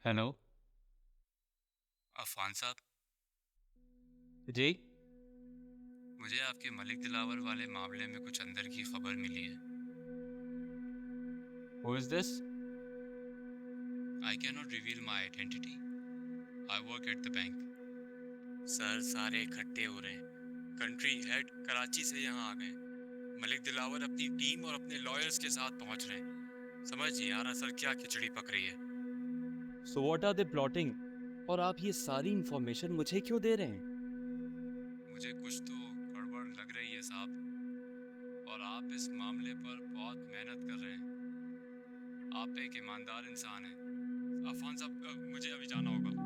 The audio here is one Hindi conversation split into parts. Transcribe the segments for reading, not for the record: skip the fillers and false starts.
हेलो। अफान साहब, जी। मुझे आपके मलिक दिलावर वाले मामले में कुछ अंदर की खबर मिली है। Who is this? I can not reveal my identity. I work at the bank. Sir, सारे इकट्ठे हो रहे हैं। कंट्री हेड कराची से यहाँ आ गए। मलिक दिलावर अपनी टीम और अपने लॉयर्स के साथ पहुँच रहे हैं। समझ नहीं आ रहा सर, क्या खिचड़ी पक रही है। So what are they plotting? और आप ये सारी इंफॉर्मेशन मुझे क्यों दे रहे हैं? मुझे कुछ तो गड़बड़ लग रही है साहब, और आप इस मामले पर बहुत मेहनत कर रहे हैं। आप एक ईमानदार इंसान हैं। अफान साहब, मुझे अभी जाना होगा।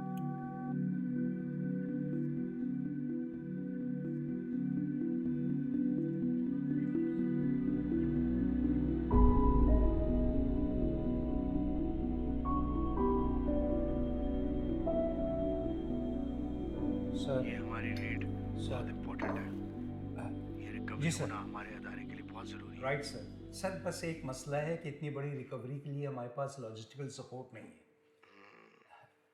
सर। ये हमारी लीड सर। बहुत इम्पोर्टेंट है। ये जी रिकवरी सर। होना हमारे अदारे के लिए बहुत ज़रूरी है। Right sir. सर बस एक मसला है कि इतनी बड़ी रिकवरी के लिए हमारे पास लॉजिस्टिकल सपोर्ट नहीं है,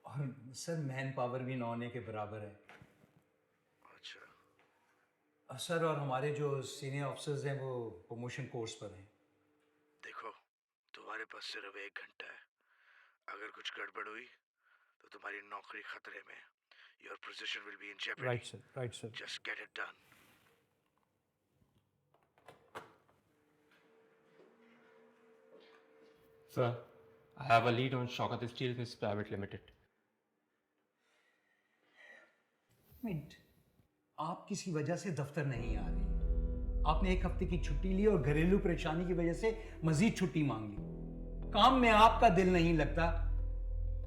और सर मैन पावर भी ना होने के बराबर है। अच्छा, सर और हमारे जो सीनियर ऑफिसर्स हैं वो प्रमोशन कोर्स पर हैं। देखो, तुम्हारे पास सिर्फ 1 घंटा है। अगर कुछ गड़बड़ हुई तो तुम्हारी नौकरी खतरे में। Your position will be in right jeopardy. Sir. Right sir. Just get it done. Sir, I have a lead on Shaukat Steel Mills Private Limited. Minute, आप किसी वजह से दफ्तर नहीं आ रहे, आपने एक हफ्ते की छुट्टी ली और घरेलू परेशानी की वजह से मजीद छुट्टी मांग ली। काम में आपका दिल नहीं लगता।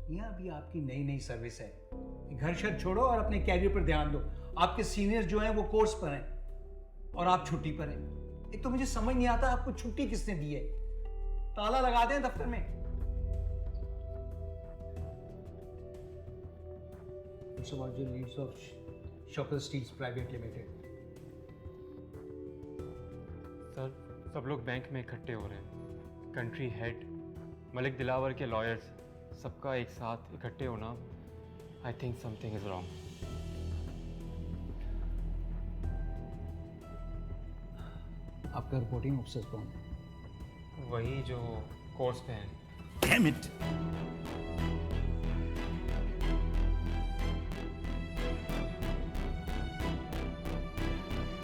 यह अभी आपकी नई नई सर्विस है। घर शर छोड़ो और अपने कैरियर पर ध्यान दो। आपके सीनियर्स जो हैं वो कोर्स पर हैं और आप छुट्टी पर हैं। एक तो मुझे समझ नहीं आता आपको छुट्टी किसने दी है। ताला लगा दें दफ्तर में। It's about the leads of Shaukat Steels Private Limited. Sir, सब लोग बैंक में इकट्ठे हो रहे हैं। कंट्री हेड, मलिक दिलावर के लॉयर्स, सबका एक साथ इकट्ठे होना, I think something is wrong. आपका रिपोर्टिंग ऑफिसर कौन है? वही जो कोर्स पे हैं। Damn it!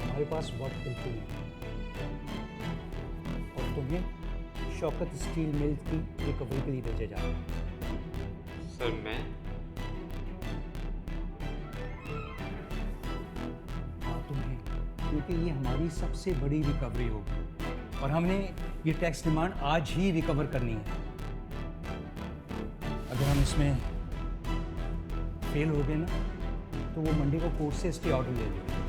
हमारे पास वक्त बिल्कुल नहीं, और तुम्हें शौकत स्टील मिल की रिकवरी के लिए भेजा जा रहा है। सर मैं हाँ तुम्हें, क्योंकि ये हमारी सबसे बड़ी रिकवरी होगी और हमने ये टैक्स डिमांड आज ही रिकवर करनी है। अगर हम इसमें फेल हो गए ना तो वो मंडे को कोर्ट से स्टे ऑर्डर ले लेंगे।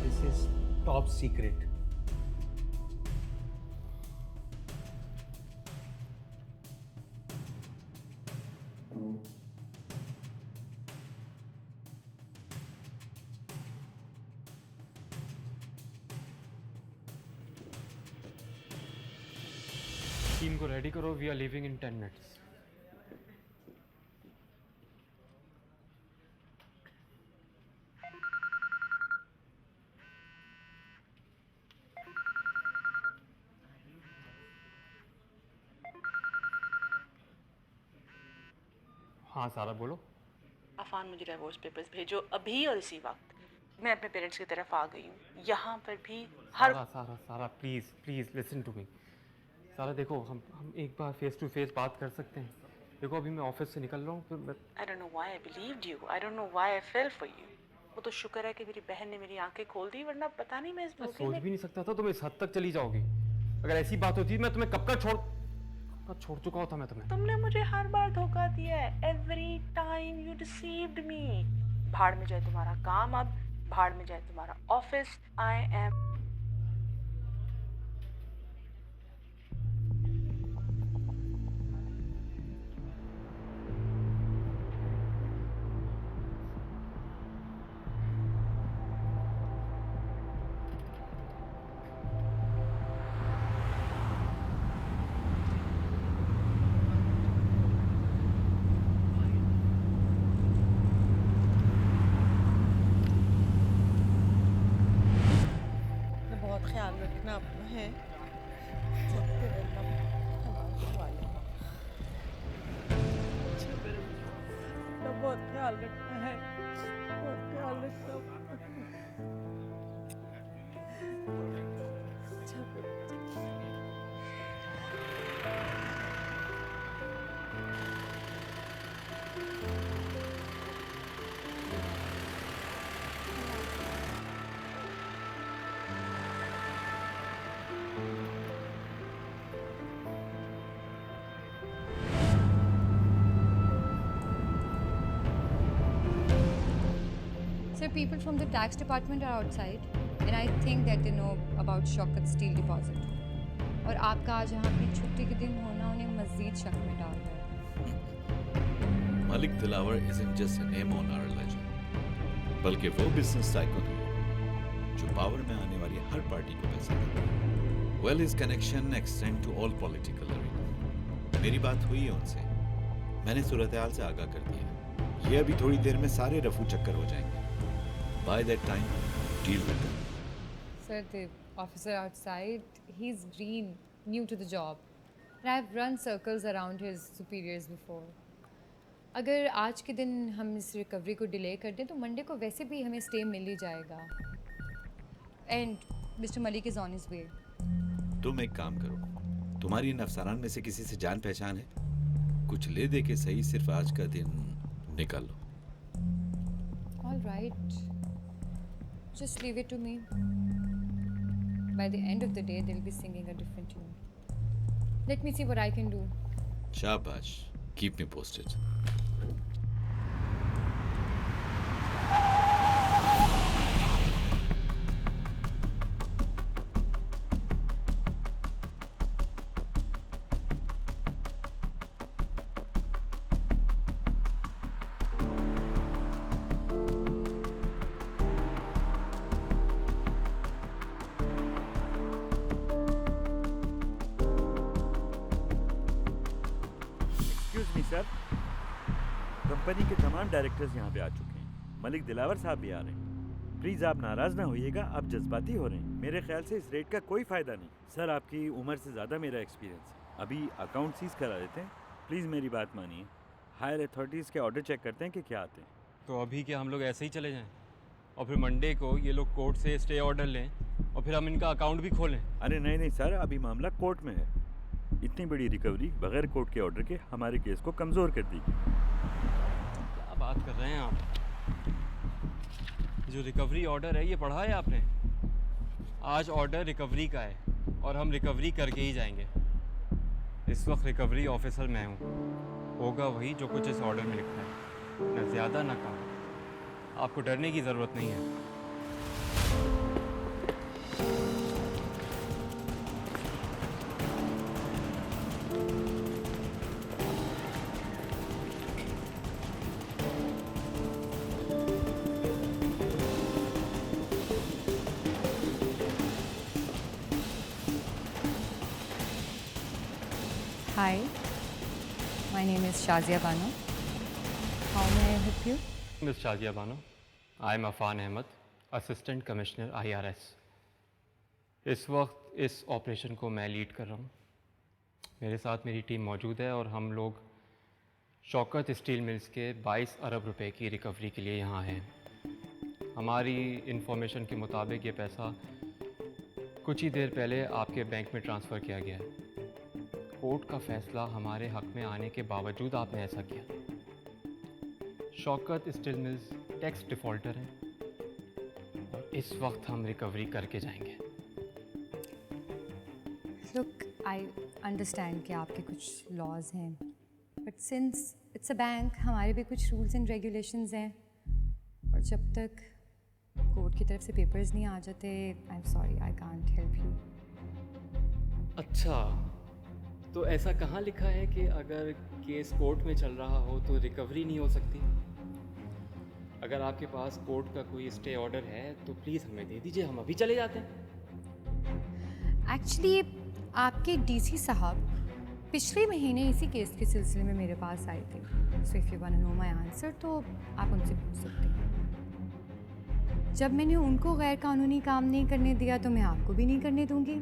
This is top secret. Team को रेडी करो, we are leaving in 10 minutes. हाँ सारा बोलो। अफान, मुझे डाइवोर्स पेपर्स भेजो अभी और इसी वक्त। मैं अपने पेरेंट्स की तरफ आ गई हूँ। यहाँ पर भी हर Sara Sara Sara please please listen to me. Sara देखो, हम एक बार फेस टू फेस बात कर सकते हैं। देखो अभी मैं ऑफिस से निकल रहा हूँ, फिर मैं I don't know why I believed you. I don't know why I fail for you. वो तो शुक्र है कि मेरी बहन ने मेरी आंखें खोल दी, वरना पता नहीं मैं इस धोखे सोच में। भी नहीं सकता था तुम इस हद तक चली जाओगी। अगर ऐसी बात होती मैं तुम्हें कब का छोड़ चुका होता मैं तुम्हें। तुमने मुझे हर बार धोखा दिया है। Every time you deceived me. भाड़ में जाए तुम्हारा काम, अब भाड़ में जाए तुम्हारा ऑफिस। आई एम है सबके मतलब हमारे वाले अच्छा मेरे अपना बहुत ख्याल रखना है, बहुत ख्याल रखना। अच्छा Sir, people from the tax department are outside, and I think that they know about Shaukat Steel Deposit. और आपका आज यहाँ अपनी छुट्टी के दिन होना उन्हें मज़ीद शक में डाल रहा है। Malik Dilawar isn't just a name on our ledger, बल्कि वो बिजनेस टाइकून है जो पावर में आने वाली हर पार्टी को पैसा देता है। Well, his connection extend to all political arena. मेरी बात हुई है उनसे, मैंने सूरत-ए-हाल से आगाह कर दिया। ये अभी थोड़ी देर में सारे रफू चक्कर हो जाएंगे। By that time, deal with them. Sir, the officer outside, he's green, new to the job. And I've run circles around his superiors before. अगर आज के दिन हम इस रिकवरी को डिले कर दें तो मंडे को वैसे भी हमें स्टे मिल ही जाएगा। And Mr. Malik is on his way. तुम एक काम करो, तुम्हारी इन अफसरान में से किसी से जान पहचान है? कुछ ले दे के सही सिर्फ आज का दिन निकाल लो। All right. Just leave it to me. By the end of the day, they'll be singing a different tune. Let me see what I can do. शाबाश, keep me posted. Excuse me sir, company के तमाम डायरेक्टर्स यहाँ पे आ चुके हैं। मलिक दिलावर साहब भी आ रहे हैं। प्लीज़ आप नाराज़ ना होइएगा, आप जज्बाती हो रहे हैं। मेरे ख्याल से इस रेट का कोई फ़ायदा नहीं। सर, आपकी उम्र से ज़्यादा मेरा एक्सपीरियंस है। अभी अकाउंट सीज करा देते हैं, प्लीज़ मेरी बात मानिए। हायर अथॉरिटीज़ के ऑर्डर चेक करते हैं कि क्या आते हैं। तो अभी क्या हम लोग ऐसे ही चले जाएं और फिर मंडे को ये लोग कोर्ट से स्टे ऑर्डर लें और फिर हम इनका अकाउंट भी खोलें? अरे नहीं नहीं सर, अभी मामला कोर्ट में है। इतनी बड़ी रिकवरी बगैर कोर्ट के ऑर्डर के हमारे केस को कमज़ोर कर देगी। क्या बात कर रहे हैं आप? जो रिकवरी ऑर्डर है ये पढ़ा है आपने? आज ऑर्डर रिकवरी का है और हम रिकवरी करके ही जाएंगे। इस वक्त रिकवरी ऑफिसर मैं हूँ, होगा वही जो कुछ इस ऑर्डर में लिखा है, न ज़्यादा न कम। आपको डरने की ज़रूरत नहीं है। Hi, my name is Shazia Bano. How may I help you? Miss Shazia Bano, I am Afan Ahmed, assistant commissioner IRS। इस वक्त इस ऑपरेशन को मैं लीड कर रहा हूँ। मेरे साथ मेरी टीम मौजूद है और हम लोग शौकत स्टील मिल्स के 22 अरब रुपए की रिकवरी के लिए यहाँ हैं। हमारी इंफॉर्मेशन के मुताबिक ये पैसा कुछ ही देर पहले आपके बैंक में ट्रांसफ़र किया गया है। कोर्ट का फैसला हमारे हक में आने के बावजूद आपने ऐसा किया। Shaukat steel mills tax defaulter हैं और इस वक्त हम रिकवरी करके जाएंगे। Look, I understand कि आपके कुछ लॉज हैं, but since it's a bank हमारे भी कुछ रूल्स एंड रेगुलेशंस हैं और जब तक कोर्ट की तरफ से पेपर्स नहीं आ जाते, I am sorry, I can't help you. अच्छा, तो ऐसा कहाँ लिखा है कि अगर केस कोर्ट में चल रहा हो तो रिकवरी नहीं हो सकती? अगर आपके पास कोर्ट का कोई स्टे ऑर्डर है तो प्लीज़ हमें दे दीजिए, हम अभी चले जाते हैं। एक्चुअली आपके डीसी साहब पिछले महीने इसी केस के सिलसिले में मेरे पास आए थे। So if you want to know my answer तो आप उनसे पूछ सकते हैं। जब मैंने उनको गैर कानूनी काम नहीं करने दिया तो मैं आपको भी नहीं करने दूंगी।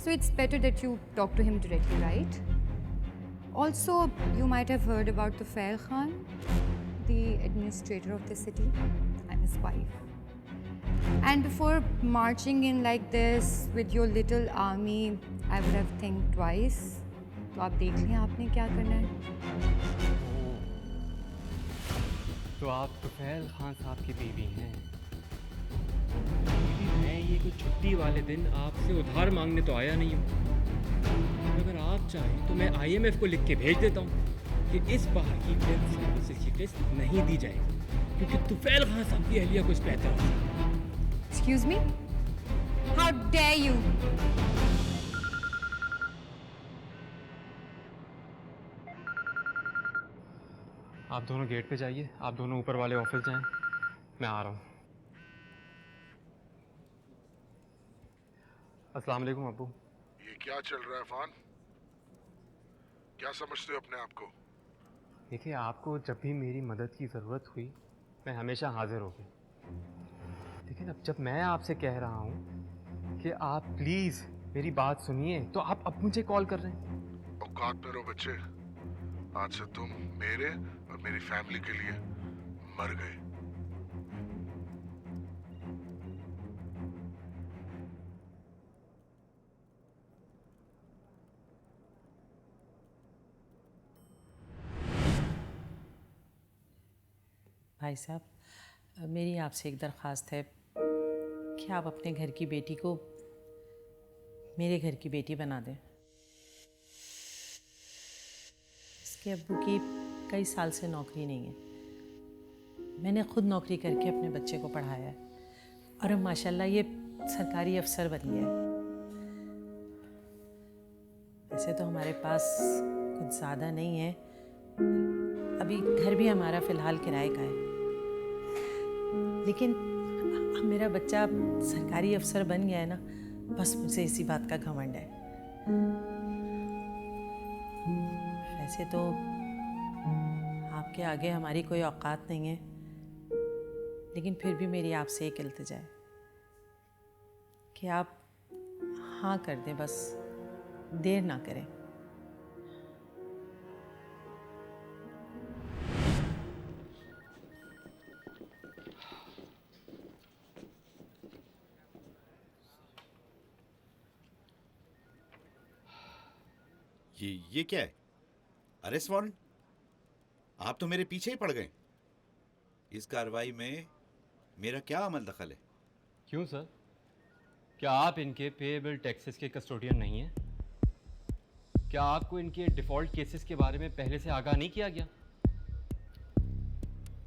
So it's better that you talk to him directly, right? Also, you might have heard about Tufail Khan, the administrator of the city. I'm his wife. And before marching in like this with your little army, I would have think twice. तो आप देख लें आपने क्या करना है. तो आप तुफैल खान साहब की बीवी हैं. मैं ये कोई छुट्टी वाले दिन आपसे उधार मांगने तो आया नहीं हूँ. अगर आप चाहें तो मैं IMF को लिख के भेज देता हूँ कि इस बार की डेथ सर्विसेज की टेस्ट नहीं दी जाएगी क्योंकि तुफैल खान साहब की अहलिया कुछ बेहतर हो. Excuse me? How dare you? आप दोनों गेट पे जाइए. आप दोनों ऊपर वाले ऑफिस जाएं. मैं आ रहा हूँ. अस्सलाम वालेकुम अब्बू. ये क्या चल रहा है फान? क्या समझते हो अपने आप को? देखिए, आपको जब भी मेरी मदद की ज़रूरत हुई मैं हमेशा हाजिर हो गई. लेकिन अब जब मैं आपसे कह रहा हूँ कि आप प्लीज़ मेरी बात सुनिए तो आप अब मुझे कॉल कर रहे हैं. औकात में रहो बच्चे. आज से तुम मेरे और मेरी फैमिली के लिए मर गए. भाई साहब, मेरी आपसे एक दरख्वास्त है कि आप अपने घर की बेटी को मेरे घर की बेटी बना दें. इसके अब्बू की कई साल से नौकरी नहीं है. मैंने खुद नौकरी करके अपने बच्चे को पढ़ाया है और अब माशाल्लाह ये सरकारी अफसर बन गया है. वैसे तो हमारे पास कुछ ज़्यादा नहीं है. अभी घर भी हमारा फ़िलहाल किराए का है. लेकिन अब मेरा बच्चा सरकारी अफसर बन गया है ना, बस मुझे इसी बात का घमंड है. वैसे तो आपके आगे हमारी कोई औकात नहीं है, लेकिन फिर भी मेरी आपसे एक इल्तिजा है कि आप हाँ कर दें, बस देर ना करें. ये क्या है? Arrest warrant? आप तो मेरे पीछे ही पड़ गए. इस कार्रवाई में मेरा क्या अमल दखल है? क्यों सर? क्या आप इनके पेएबल टैक्सेस के कस्टोडियन नहीं हैं? क्या आपको इनके डिफ़ॉल्ट केसेस के बारे में पहले से आगाह नहीं किया गया?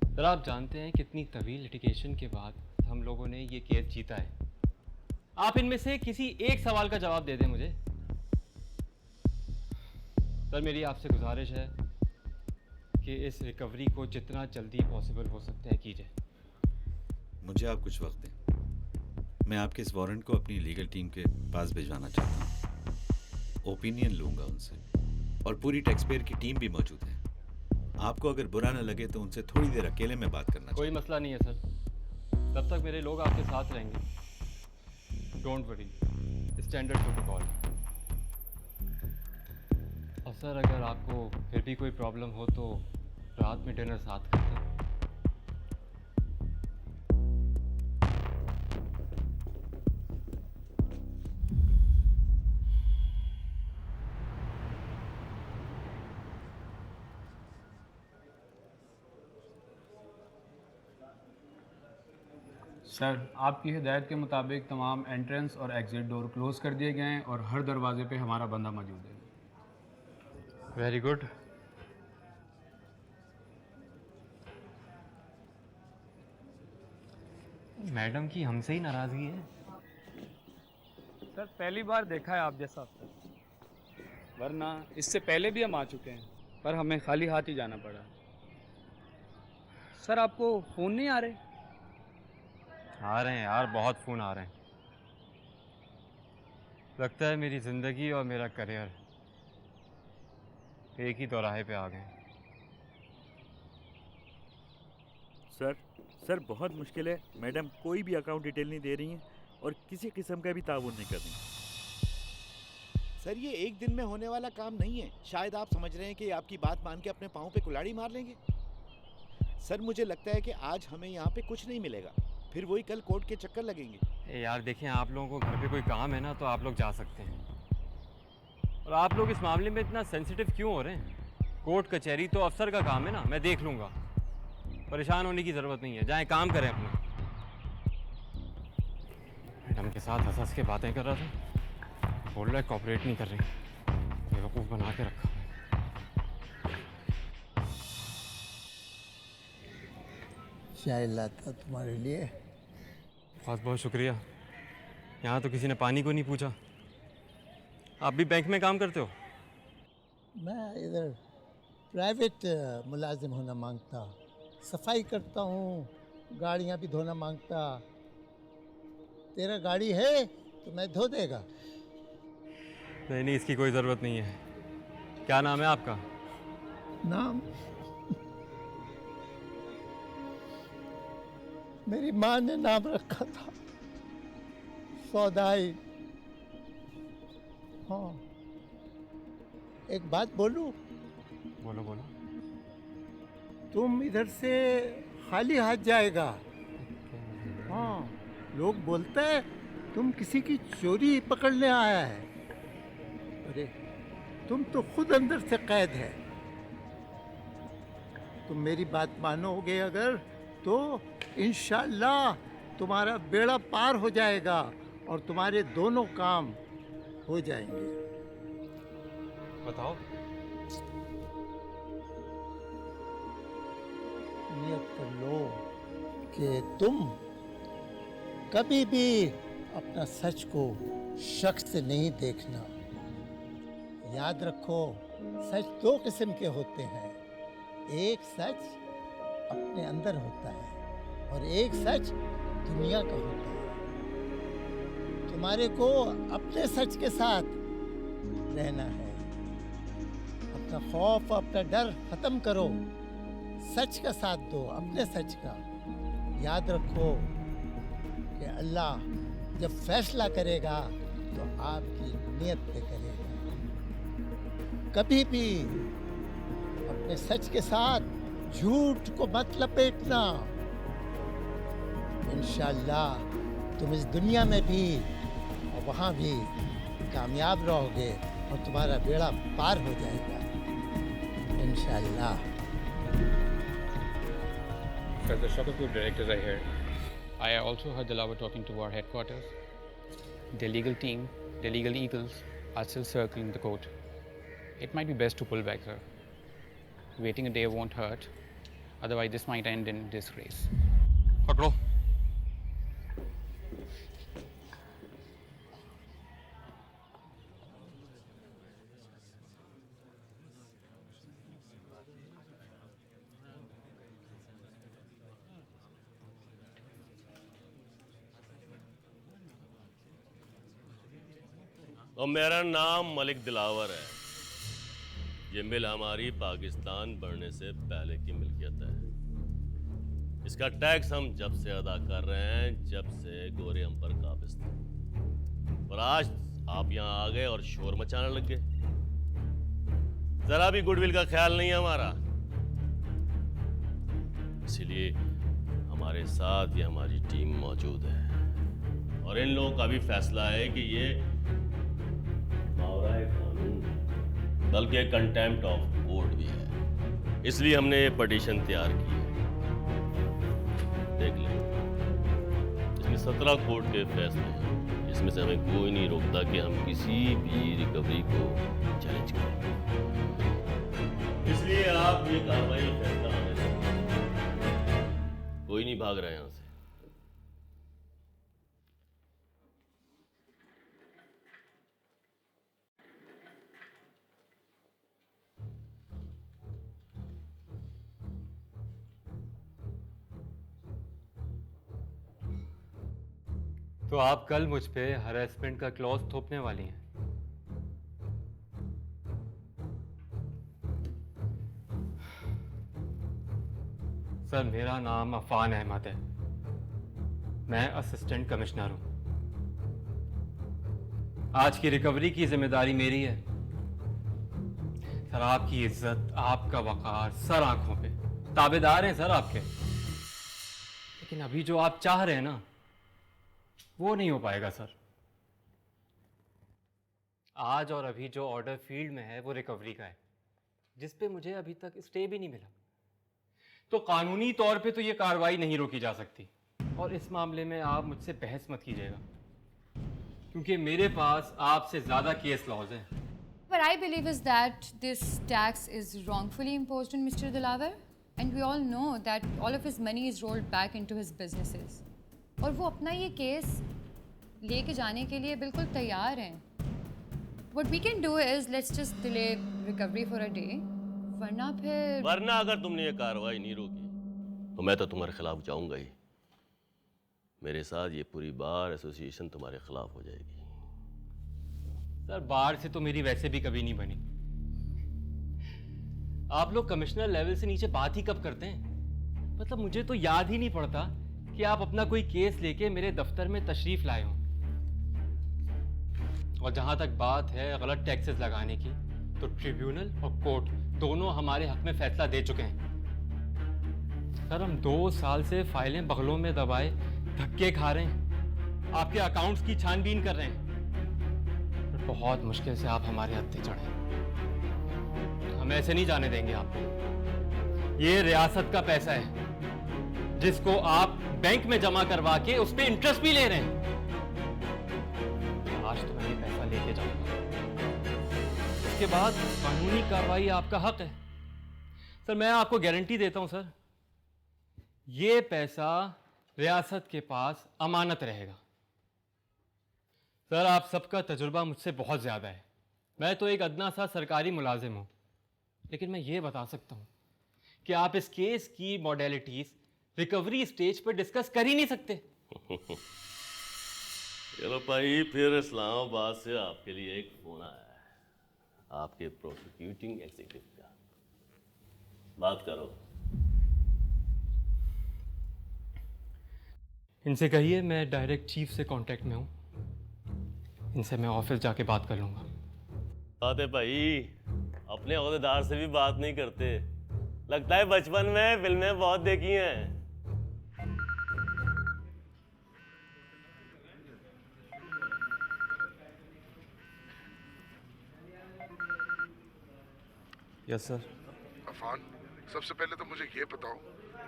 सर, आप जानते हैं कितनी तवील लिटिगेशन के बाद हम लोगों ने ये केस जीता है. आप इनमें से किसी एक सवाल का जवाब दे दें मुझे. सर, मेरी आपसे गुजारिश है कि इस रिकवरी को जितना जल्दी पॉसिबल हो सकता है कीजिए. मुझे आप कुछ वक्त दें. मैं आपके इस वारंट को अपनी लीगल टीम के पास भिजवाना चाहता हूँ. ओपिनियन लूँगा उनसे और पूरी टैक्स पेयर की टीम भी मौजूद है. आपको अगर बुरा न लगे तो उनसे थोड़ी देर अकेले में बात करना. कोई मसला नहीं है सर. तब तक मेरे लोग आपके साथ रहेंगे. Don't worry. Standard protocol. और सर, अगर आपको फिर भी कोई प्रॉब्लम हो तो रात में डिनर साथ करते हैं. सर, आपकी हिदायत के मुताबिक तमाम एंट्रेंस और एग्ज़िट डोर क्लोज़ कर दिए गए हैं और हर दरवाजे पे हमारा बंदा मौजूद है. Very good. मैडम की हमसे ही नाराज़गी है. सर, पहली बार देखा है आप जैसा अफसर. वरना इससे पहले भी हम आ चुके हैं, पर हमें खाली हाथ ही जाना पड़ा. सर, आपको फ़ोन नहीं आ रहे? आ रहे हैं यार, बहुत फ़ोन आ रहे हैं. लगता है मेरी ज़िंदगी और मेरा करियर एक ही दौराहे पे आ गए. सर बहुत मुश्किल है. मैडम कोई भी अकाउंट डिटेल नहीं दे रही हैं और किसी किस्म का भी ताउन नहीं कर रही. सर ये एक दिन में होने वाला काम नहीं है। शायद आप समझ रहे हैं कि आपकी बात मान के अपने पाँव पे कुल्हाड़ी मार लेंगे। सर मुझे लगता है कि आज हमें यहाँ पे कुछ नहीं मिलेगा, फिर वही कल कोर्ट के चक्कर लगेंगे। यार देखिए, आप लोगों को घर पे कोई काम है ना तो आप लोग जा सकते हैं, और आप लोग इस मामले में इतना सेंसिटिव क्यों हो रहे हैं? कोर्ट कचहरी तो अफसर का काम है ना, मैं देख लूँगा, परेशान होने की ज़रूरत नहीं है, जाएं काम करें अपना। मैडम के साथ हंस हंस के बातें कर रहा था, बोल रहा है कॉपरेट नहीं कर रही, बेवकूफ़ बना के रखा। चाय लाता तुम्हारे लिए। बहुत बहुत शुक्रिया। यहाँ तो किसी ने पानी को नहीं पूछा। आप भी बैंक में काम करते हो? मैं इधर प्राइवेट मुलाजिम होना मांगता, सफाई करता हूँ, गाड़ियाँ भी धोना मांगता। तेरा गाड़ी है तो मैं धो देगा। नहीं नहीं, इसकी कोई ज़रूरत नहीं है। क्या नाम है आपका? नाम मेरी माँ ने नाम रखा था, सौदाई। हाँ, एक बात बोलूं? बोलो बोलो। तुम इधर से खाली हाथ जाएगा। हाँ, लोग बोलते हैं तुम किसी की चोरी पकड़ने आया है। अरे तुम तो खुद अंदर से कैद है। तुम मेरी बात मानोगे अगर तो इंशाअल्लाह तुम्हारा बेड़ा पार हो जाएगा और तुम्हारे दोनों काम हो जाएंगे। बताओ। नियत कर लो कि तुम कभी भी अपना सच को शख्स से नहीं देखना। याद रखो, सच दो किस्म के होते हैं। एक सच अपने अंदर होता है और एक सच दुनिया का होता है। तुम्हारे को अपने सच के साथ रहना है। अपना खौफ, अपना डर खत्म करो, सच का साथ दो, अपने सच का। याद रखो कि अल्लाह जब फैसला करेगा तो आपकी नियत पे करेगा। कभी भी अपने सच के साथ झूठ को मत लपेटना। इंशाअल्लाह तुम इस दुनिया में भी और वहाँ भी कामयाब रहोगे और तुम्हारा बेड़ा पार हो जाएगा इंशाअल्लाह। Sir, the shop group directors are here. I also heard Dilawar talking to our headquarters. The legal team, the legal eagles, are still circling the court. It might be best to pull back, sir. Waiting a day won't hurt. Otherwise, this might end in disgrace. पकड़ो। और मेरा नाम मलिक दिलावर है। ये मिल हमारी पाकिस्तान बढ़ने से पहले की मिल्कियत है। इसका टैक्स हम जब से अदा कर रहे हैं जब से गोरे हम पर काबिज थे, और आज आप यहाँ आ गए और शोर मचाने लग गए। जरा भी गुडविल का ख्याल नहीं है हमारा, इसीलिए हमारे साथ ये हमारी टीम मौजूद है। और इन लोगों का भी फैसला है कि ये मावराए कानून बल्कि कंटेम्प्ट ऑफ कोर्ट भी है, इसलिए हमने ये पटिशन तैयार की है। देख लें, इसमें 17 कोर्ट के फैसले हैं, इसमें से हमें कोई नहीं रोकता कि हम किसी भी रिकवरी को चैलेंज करें। इसलिए आप ये कार्रवाई फैसला आने से कोई नहीं भाग रहा है यहाँ से। तो आप कल मुझ पे हरेसमेंट का क्लॉज थोपने वाली हैं? सर, मेरा नाम अफान अहमद है, मैं असिस्टेंट कमिश्नर हूं। आज की रिकवरी की जिम्मेदारी मेरी है सर। आपकी इज्जत, आपका वकार सर आंखों पे ताबेदार हैं सर आपके। लेकिन अभी जो आप चाह रहे हैं ना, वो नहीं हो पाएगा सर। आज और अभी जो ऑर्डर फील्ड में है वो रिकवरी का है, जिस पे मुझे अभी तक स्टे भी नहीं मिला। तो कानूनी तौर पे तो ये कार्रवाई नहीं रोकी जा सकती। और इस मामले में आप मुझसे बहस मत कीजिएगा, क्योंकि मेरे पास आपसे ज़्यादा केस लॉज हैं। What I believe is that this tax is wrongfully imposed on Mr. Dilawar, and we all know that all of his money is rolled back into his businesses. और वो अपना ये केस लेके जाने के लिए बिल्कुल तैयार हैं। What we can do is let's just delay recovery for a day, वरना अगर तुमने ये कार्रवाई नहीं रोकी तो मैं तो तुम्हारे खिलाफ जाऊंगा ही। मेरे साथ ये पूरी बार एसोसिएशन तुम्हारे खिलाफ हो जाएगी। सर बार से तो मेरी वैसे भी कभी नहीं बनी। आप लोग कमिश्नर लेवल से नीचे बात ही कब करते हैं? मतलब मुझे तो याद ही नहीं पड़ता कि आप अपना कोई केस लेके मेरे दफ्तर में तशरीफ लाए हों। और जहां तक बात है गलत टैक्सेस लगाने की, तो ट्रिब्यूनल और कोर्ट दोनों हमारे हक में फैसला दे चुके हैं। सर हम 2 साल से फाइलें बगलों में दबाए धक्के खा रहे हैं, आपके अकाउंट्स की छानबीन कर रहे हैं। बहुत मुश्किल से आप हमारे हत्थे चढ़े। हम ऐसे नहीं जाने देंगे आपको। ये रियासत का पैसा है जिसको आप बैंक में जमा करवा के उस पर इंटरेस्ट भी ले रहे हैं। आज तो मैं ये पैसा लेके जाऊंगा, उसके बाद कानूनी कार्रवाई आपका हक है। सर मैं आपको गारंटी देता हूं सर, ये पैसा रियासत के पास अमानत रहेगा। सर आप सबका तजुर्बा मुझसे बहुत ज़्यादा है। मैं तो एक अदना सा सरकारी मुलाजिम हूं, लेकिन मैं ये बता सकता हूं कि आप इस केस की मॉडलिटीज रिकवरी स्टेज पर डिस्कस कर ही नहीं सकते। चलो भाई, फिर इस्लामाबाद से आपके लिए एक फोन आया है, आपके प्रोसिक्यूटिंग एग्जीक्यूटिव का। बात करो। इनसे कहिए मैं डायरेक्ट चीफ से कांटेक्ट में हूँ, इनसे मैं ऑफिस जाके बात कर लूँगा। बात है भाई, अपने ओहदेदार से भी बात नहीं करते। लगता है बचपन में फिल्में बहुत देखी हैं। Yes sir. अफान, सबसे पहले तो मुझे ये बताओ,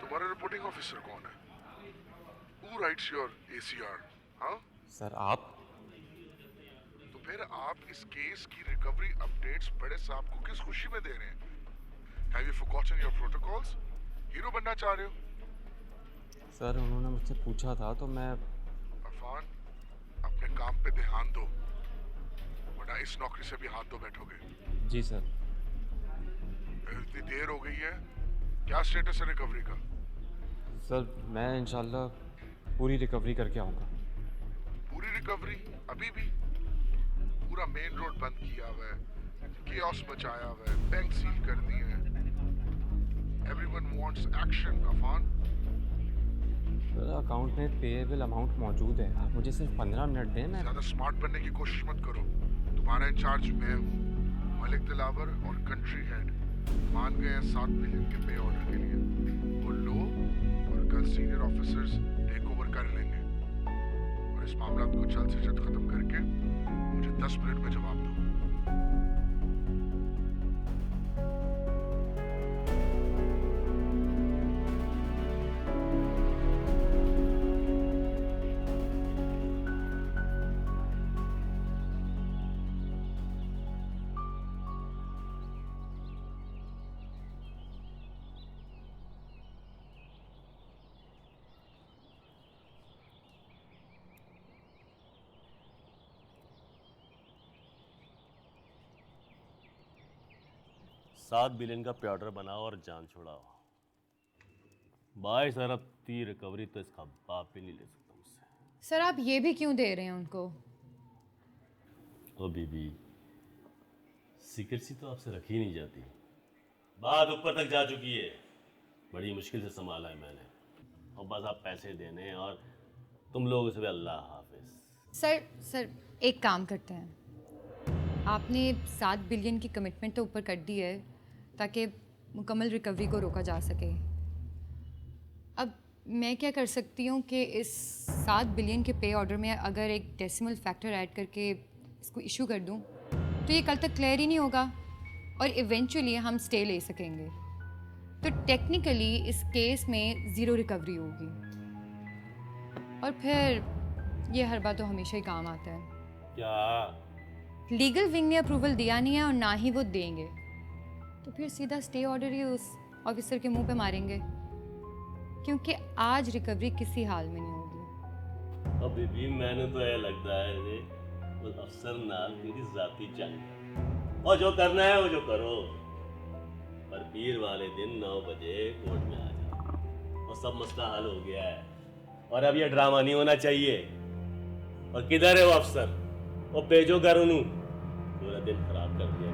तुम्हारा रिपोर्टिंग ऑफिसर कौन है? Who writes your ACR? हाँ? सर आप? तो फिर आप इस केस की रिकवरी अपडेट्स बड़े साहब को किस खुशी में दे रहे हैं? Have you forgotten your protocols? Hero बनना चाह रहे हो? सर उन्होंने मुझसे पूछा था तो मैं। अफान, अपने काम पे ध्यान दो, वरना इस नौकरी से भी हाथ धो बैठोगे। जी सर। इतनी देर हो गई है, क्या स्टेटस है रिकवरी का? सर मैं इंशाल्लाह पूरी रिकवरी करके आऊँगा। पूरी रिकवरी? अभी भी? पूरा मेन रोड बंद किया हुआ है, केओस मचाया हुआ है, बैंक सील कर दिए हैं। Everyone wants action, Afan. Sir account में पेएबल अमाउंट मौजूद है, आप मुझे सिर्फ 15 मिनट दें। मैं ज़्यादा स्मार्ट बनने की कोशिश मत करो। तुम्हारा इंचार्ज मैं हूँ। मलिक दिलावर और कंट्री हेड मान गए हैं 7 बिलियन के पे ऑर्डर के लिए। वो लो और कल सीनियर ऑफिसर्स टेक ओवर कर लेंगे। और इस मामला को जल्द से जल्द खत्म करके मुझे 10 मिनट में जवाब दो। $7 बिलियन का पे ऑर्डर बनाओ और जान छुड़ाओ। 22 अरब की रिकवरी तो इसका बाप भी नहीं ले सकता मुझसे। सर आप ये भी क्यों दे रहे हैं उनको? ओ बीबी, सीक्रेसी तो आपसे रखी नहीं जाती। बात ऊपर तक जा चुकी है, बड़ी मुश्किल से संभाला है मैंने। और बस आप पैसे देने और तुम लोगों से भी अल्लाह हाफिज। सर एक काम करते हैं, आपने 7 बिलियन की कमिटमेंट तो ऊपर कर दी है ताकि मुकम्मल रिकवरी को रोका जा सके। अब मैं क्या कर सकती हूँ कि इस 7 बिलियन के पे ऑर्डर में अगर एक डेसिमल फैक्टर ऐड करके इसको इशू कर दूँ तो ये कल तक क्लियर ही नहीं होगा और इवेंचुअली हम स्टे ले सकेंगे। तो टेक्निकली इस केस में ज़ीरो रिकवरी होगी और फिर ये हर बार तो हमेशा ही काम आता है। क्या लीगल विंग ने अप्रूवल दिया नहीं है और ना ही वो देंगे, तो फिर सीधा स्टे ऑर्डर ही उस ऑफिसर के मुंह पे मारेंगे, क्योंकि आज रिकवरी किसी हाल में नहीं होगी। अभी भी मैंने तो ये लगता है रे उस अफसर नाल मेरी जाती जंग, और जो करना है वो जो करो, पर पीर वाले दिन 9 बजे कोर्ट में आ जाओ और सब मसला हल हो गया है। और अब ये ड्रामा नहीं होना चाहिए। और किधर है वो अफसर? वो भेजो घर उन्हें, पूरा दिन खराब कर दिया।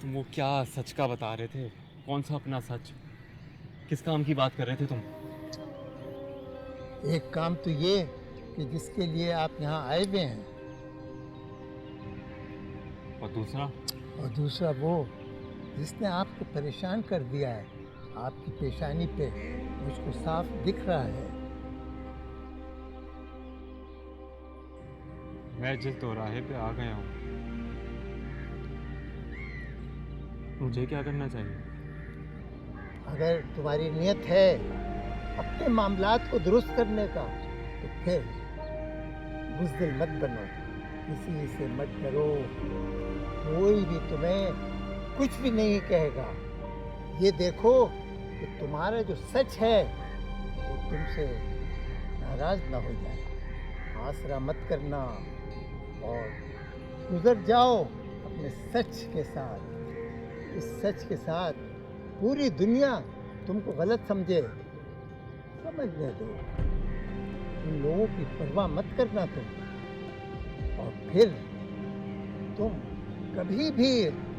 तुम वो क्या सच का बता रहे थे? कौन सा अपना सच? किस काम की बात कर रहे थे तुम? एक काम तो ये कि जिसके लिए आप यहाँ आए हुए हैं, और दूसरा वो जिसने आपको परेशान कर दिया है। आपकी पेशानी पे मुझको साफ दिख रहा है। मैं जिस दोराहे पे आ गया हूँ, मुझे क्या करना चाहिए? अगर तुम्हारी नियत है अपने मामलात को दुरुस्त करने का, तो फिर बुज़दिल मत बनो, किसी से मत डरो, कोई भी तुम्हें कुछ भी नहीं कहेगा। ये देखो कि तुम्हारा जो सच है वो तुमसे नाराज ना हो जाए। आसरा मत करना और गुजर जाओ अपने सच के साथ। इस सच के साथ पूरी दुनिया तुमको गलत समझे, समझने दो। उन लोगों की परवाह मत करना तुम, और फिर तुम कभी भी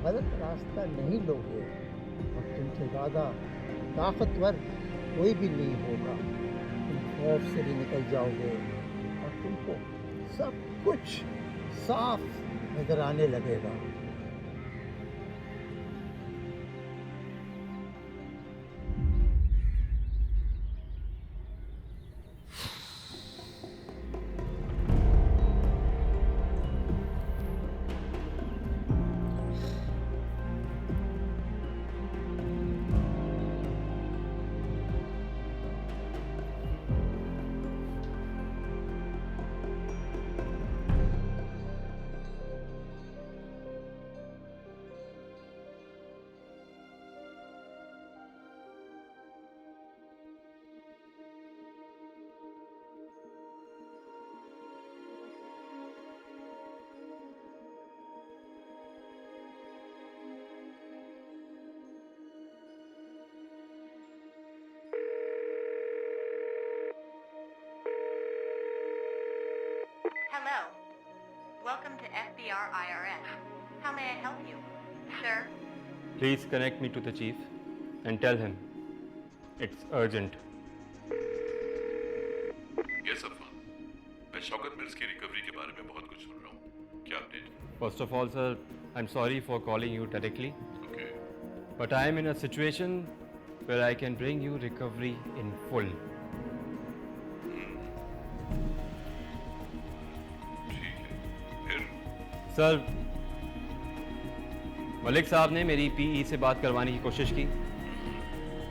गलत रास्ता नहीं लोगे और तुमसे ज़्यादा ताकतवर कोई भी नहीं होगा। तुम खौफ से भी निकल जाओगे और तुमको सब कुछ साफ नजर आने लगेगा। Hello. Welcome to FBR IRS. How may I help you? Sir? Please connect me to the chief and tell him it's urgent. Yes, Affan. मैं शौकत मिल्स की रिकवरी के बारे में बहुत कुछ सुन रहा हूँ। क्या update? First of all, sir, I'm sorry for calling you directly. Okay. But I am in a situation where I can bring you recovery in full. Sir, Malik साहब ने मेरी पीई से बात करवाने की कोशिश की,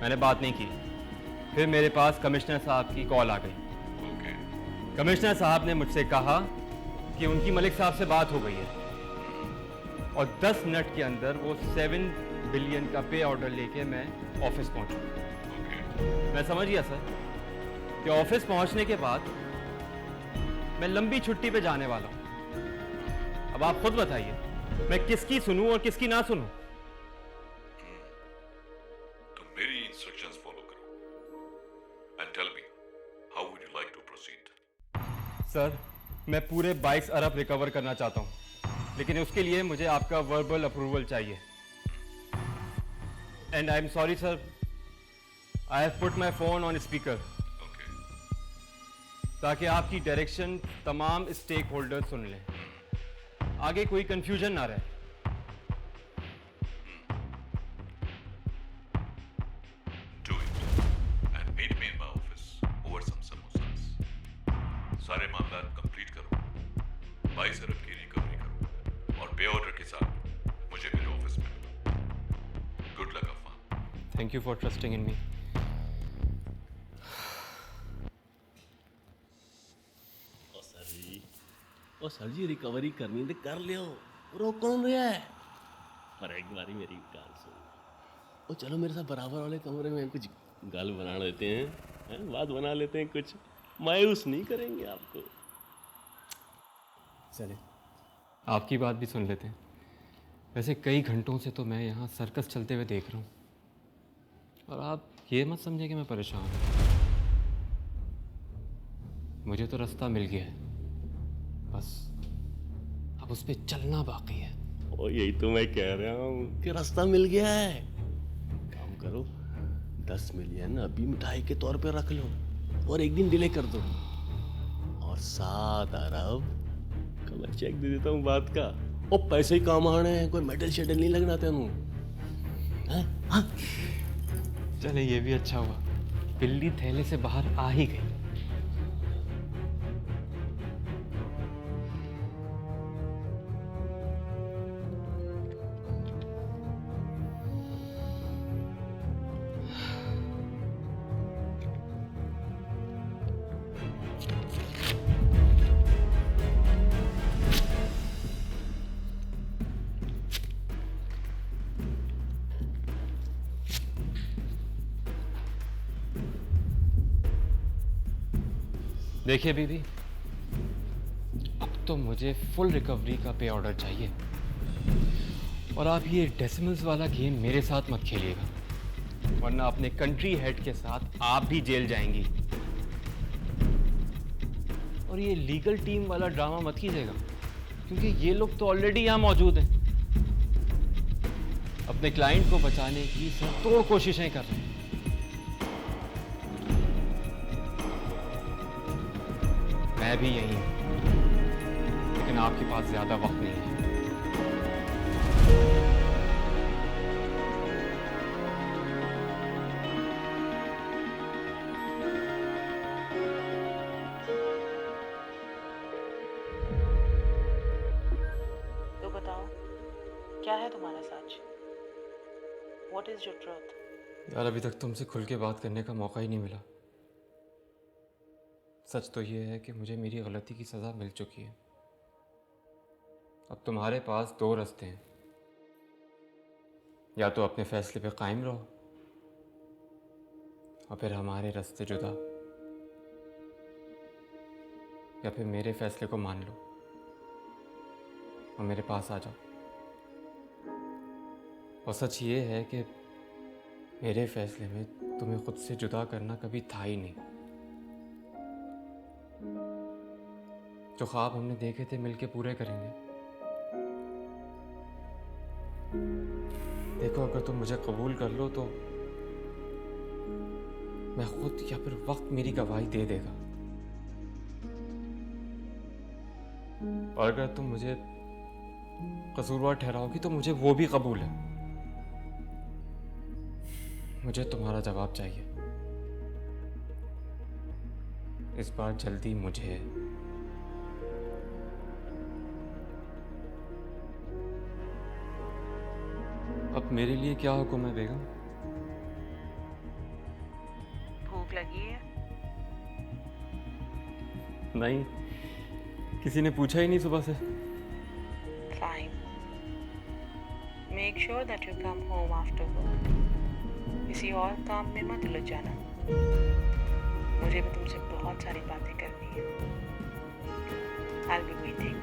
मैंने बात नहीं की। फिर मेरे पास कमिश्नर साहब की कॉल आ गई। कमिश्नर साहब ने मुझसे कहा कि उनकी मलिक साहब से बात हो गई है और 10 मिनट के अंदर वो 7 बिलियन का पे ऑर्डर लेके मैं ऑफिस पहुंचा। मैं समझ गया सर कि ऑफिस पहुंचने के बाद मैं लंबी छुट्टी पे जाने वाला हूं। अब आप खुद बताइए मैं किसकी सुनूं और किसकी ना सुनूं? तुम मेरी इंस्ट्रक्शंस फॉलो करो and tell me how would you like to proceed? Sir, मैं पूरे 22 अरब रिकवर करना चाहता हूं, लेकिन उसके लिए मुझे आपका वर्बल अप्रूवल चाहिए। And I'm sorry, sir. I have put my phone on speaker. Okay. ताकि आपकी डायरेक्शन तमाम स्टेक होल्डर सुन लें, आगे कोई कंफ्यूजन ना रहे। Do it. And meet me in my office over some samosas. सारे मामला कंप्लीट करो, 22 अरब की रिकवरी करो, और पे ऑर्डर के साथ मुझे मेरे ऑफिस में। Good luck Afwan. Thank you for trusting in me. ओ सर जी रिकवरी करनी तो कर लियो, रोक कौन रहा है? पर एक बारी मेरी गाल सुन, ओ चलो मेरे साथ बराबर वाले कमरे में कुछ गल बना लेते हैं, बात बना लेते हैं, कुछ मायूस नहीं करेंगे आपको। चले, आपकी बात भी सुन लेते हैं। वैसे कई घंटों से तो मैं यहाँ सर्कस चलते हुए देख रहा हूँ, और आप ये मत समझे कि मैं परेशान हूँ। मुझे तो रास्ता मिल गया है, बस अब उस पर चलना बाकी है। ओ यही तो मैं कह रहा हूँ कि रास्ता मिल गया है। काम करो, 10 मिलियन अभी मिठाई के तौर पे रख लो और एक दिन डिले कर दो, और 7 अरब का मैं चेक दे देता हूँ बात का। ओ पैसे ही काम आने हैं, कोई मेडल शेडल नहीं लगना तेनू। हाँ चले, ये भी अच्छा हुआ, बिल्ली थैले से बाहर आ ही गई। देखिए बीबी, अब तो मुझे फुल रिकवरी का पे ऑर्डर चाहिए, और आप ये डेसिमल्स वाला गेम मेरे साथ मत खेलिएगा, वरना अपने कंट्री हेड के साथ आप भी जेल जाएंगी। और ये लीगल टीम वाला ड्रामा मत कीजिएगा, क्योंकि ये लोग तो ऑलरेडी यहाँ मौजूद हैं, अपने क्लाइंट को बचाने की सरतोड़ कोशिशें कर रहे हैं। मैं भी यही हूं, लेकिन आपके पास ज्यादा वक्त नहीं है। तो बताओ, क्या है तुम्हारा सच? What is your truth? यार, अभी तक तुमसे खुल के बात करने का मौका ही नहीं मिला। सच तो ये है कि मुझे मेरी गलती की सज़ा मिल चुकी है। अब तुम्हारे पास 2 रास्ते हैं, या तो अपने फैसले पे कायम रहो, और फिर हमारे रास्ते जुदा, या फिर मेरे फैसले को मान लो और मेरे पास आ जाओ। और सच ये है कि मेरे फैसले में तुम्हें खुद से जुदा करना कभी था ही नहीं। जो ख्वाब हमने देखे थे मिलके पूरे करेंगे। देखो, अगर तुम मुझे कबूल कर लो तो मैं खुद या फिर वक्त मेरी गवाही दे देगा, और अगर तुम मुझे कसूरवार ठहराओगी तो मुझे वो भी कबूल है। मुझे तुम्हारा जवाब चाहिए, इस बार जल्दी मुझे। अब मेरे लिए क्या हुक्म है बेगम? भूख लगी है? नहीं, किसी ने पूछा ही नहीं सुबह से। Fine. Make sure that you come home after work. किसी और काम में मत उलझ जाना। मुझे भी तुमसे बहुत सारी बातें करनी है। I'll be waiting.